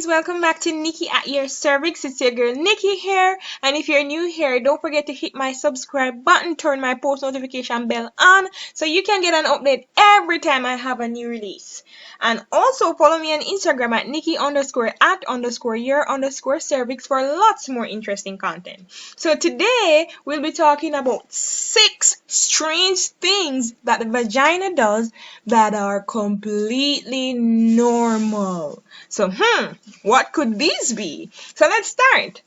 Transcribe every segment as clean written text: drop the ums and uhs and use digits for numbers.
guys, welcome back to Nicky at Your Cervix. It's your girl Nicky here, and if you're new here, don't forget to hit my subscribe button, turn my post notification bell on so you can get an update every time I have a new release. And also follow me on Instagram at Nicky_at_your_cervix for lots more interesting content. So today we'll be talking about 6 strange things that the vagina does that are completely normal. So, what could these be? So let's start.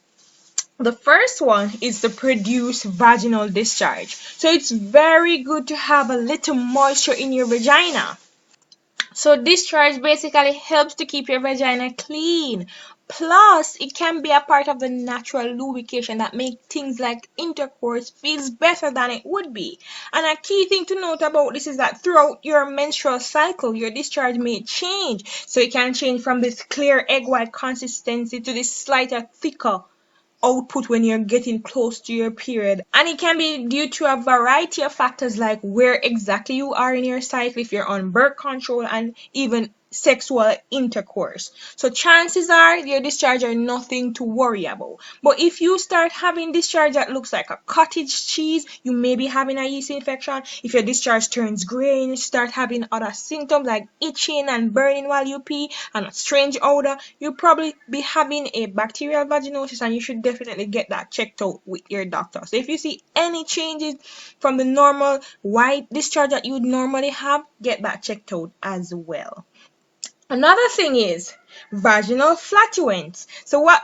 The first one is to produce vaginal discharge. So it's very good to have a little moisture in your vagina. So discharge basically helps to keep your vagina clean. Plus, it can be a part of the natural lubrication that makes things like intercourse feels better than it would be. And a key thing to note about this is that throughout your menstrual cycle, your discharge may change. So it can change from this clear egg white consistency to this slighter, thicker output when you're getting close to your period, and it can be due to a variety of factors like where exactly you are in your cycle, if you're on birth control, and even sexual intercourse. So chances are your discharge are nothing to worry about. But if you start having discharge that looks like a cottage cheese, you may be having a yeast infection. If your discharge turns gray and you start having other symptoms like itching and burning while you pee and a strange odor, you probably be having a bacterial vaginosis, and you should definitely get that checked out with your doctor. So if you see any changes from the normal white discharge that you would normally have, get that checked out as well. Another thing is vaginal flatulence. So what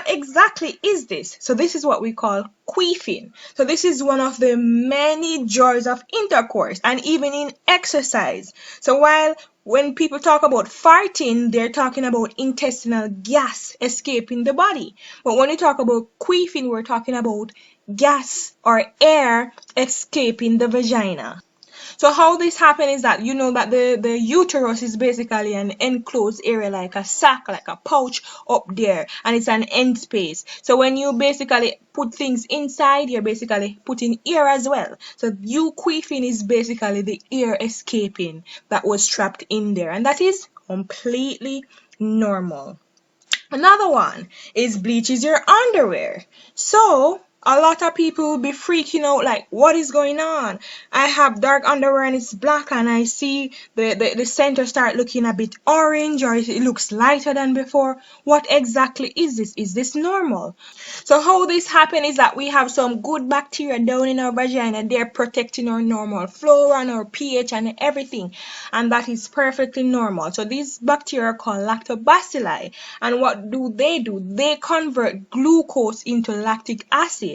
exactly is this? So this is what we call queefing. So this is one of the many joys of intercourse and even in exercise. So while when people talk about farting, they're talking about intestinal gas escaping the body. But when we talk about queefing, we're talking about gas or air escaping the vagina. So how this happens is that you know that the uterus is basically an enclosed area, like a sac, like a pouch up there, and it's an end space. So when you basically put things inside, you're basically putting air as well. So you queefing is basically the air escaping that was trapped in there, and that is completely normal. Another one is bleaches your underwear. So a lot of people will be freaking out like, what is going on? I have dark underwear and it's black, and I see the center start looking a bit orange, or it looks lighter than before. What exactly is this? Is this normal? So how this happens is that we have some good bacteria down in our vagina. They're protecting our normal flora and our pH and everything. And that is perfectly normal. So these bacteria are called lactobacilli. And what do? They convert glucose into lactic acid.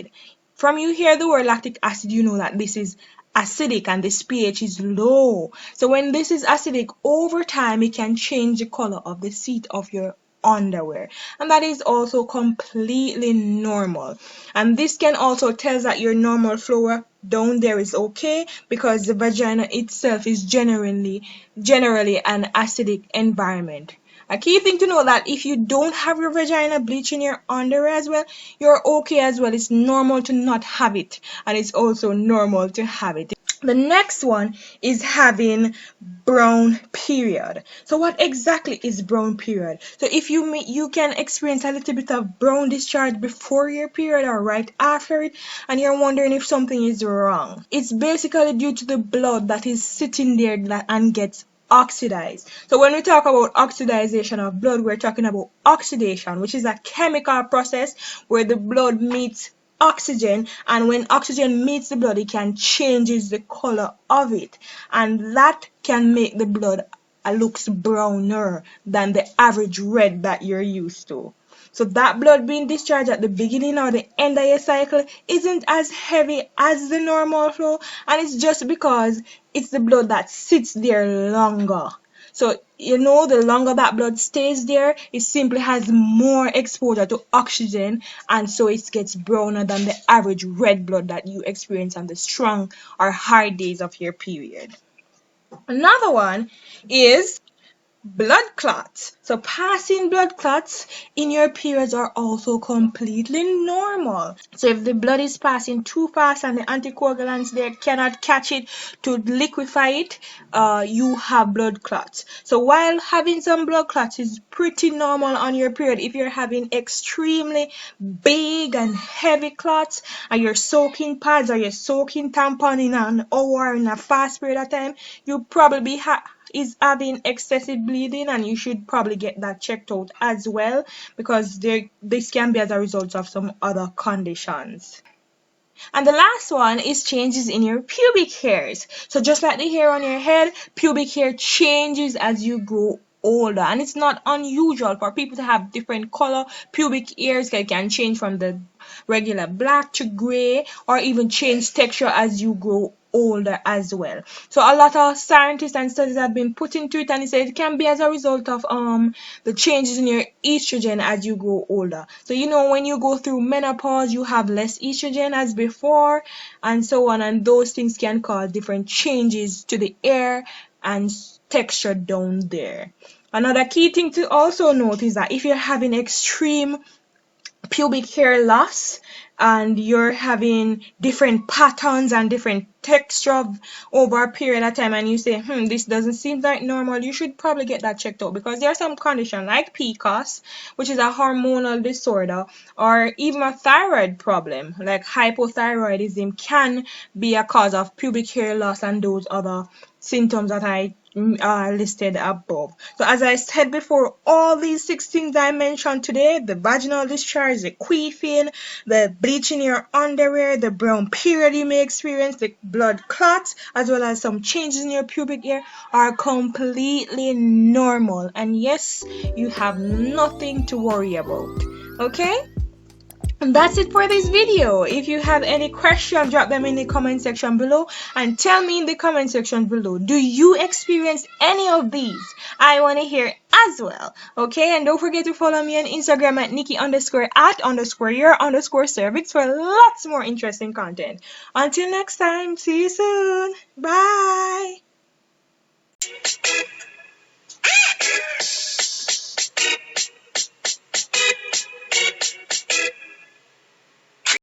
From you hear the word lactic acid, you know that this is acidic and this pH is low. So when this is acidic, over time it can change the color of the seat of your underwear, and that is also completely normal. And this can also tell that your normal flora down there is okay, because the vagina itself is generally an acidic environment. A key thing to know that if you don't have your vagina bleaching your underwear as well, you're okay as well. It's normal to not have it, and it's also normal to have it. The next one is having brown period. So what exactly is brown period? So if you can experience a little bit of brown discharge before your period or right after it, and you're wondering if something is wrong. It's basically due to the blood that is sitting there and gets oxidized. So when we talk about oxidization of blood, we're talking about oxidation, which is a chemical process where the blood meets oxygen, and when oxygen meets the blood, it can changes the color of it, and that can make the blood looks browner than the average red that you're used to. So that blood being discharged at the beginning or the end of your cycle isn't as heavy as the normal flow, and it's just because it's the blood that sits there longer. So, you know, the longer that blood stays there, it simply has more exposure to oxygen, and so it gets browner than the average red blood that you experience on the strong or hard days of your period. Another one is blood clots. So passing blood clots in your periods are also completely normal. So if the blood is passing too fast and the anticoagulants there cannot catch it to liquefy it, you have blood clots. So while having some blood clots is pretty normal on your period, if you're having extremely big and heavy clots and you're soaking pads or you're soaking tampon in an hour in a fast period of time, you probably is having excessive bleeding, and you should probably get that checked out as well, because this can be as a result of some other conditions. And the last one is changes in your pubic hairs. So just like the hair on your head, pubic hair changes as you grow older, and it's not unusual for people to have different color pubic hairs. They can change from the regular black to gray, or even change texture as you grow older as well. So a lot of scientists and studies have been put into it, and it says it can be as a result of the changes in your estrogen as you grow older. So when you go through menopause, you have less estrogen as before, and so on, and those things can cause different changes to the hair and texture down there. Another key thing to also note is that if you're having extreme pubic hair loss and you're having different patterns and different texture over a period of time, and you say, this doesn't seem like normal, you should probably get that checked out, because there are some conditions like PCOS, which is a hormonal disorder, or even a thyroid problem like hypothyroidism can be a cause of pubic hair loss and those other symptoms that I listed above. So as I said before, all these 6 things I mentioned today, the vaginal discharge, the queefing, the bleaching your underwear, the brown period you may experience, the blood clots, as well as some changes in your pubic hair, are completely normal. And yes, you have nothing to worry about. Okay? And that's it for this video. If you have any questions, drop them in the comment section below, and tell me in the comment section below, do you experience any of these? I want to hear as well. Okay, and don't forget to follow me on Instagram at Nicky_at_your_cervix for lots more interesting content. Until next time, see you soon. Bye.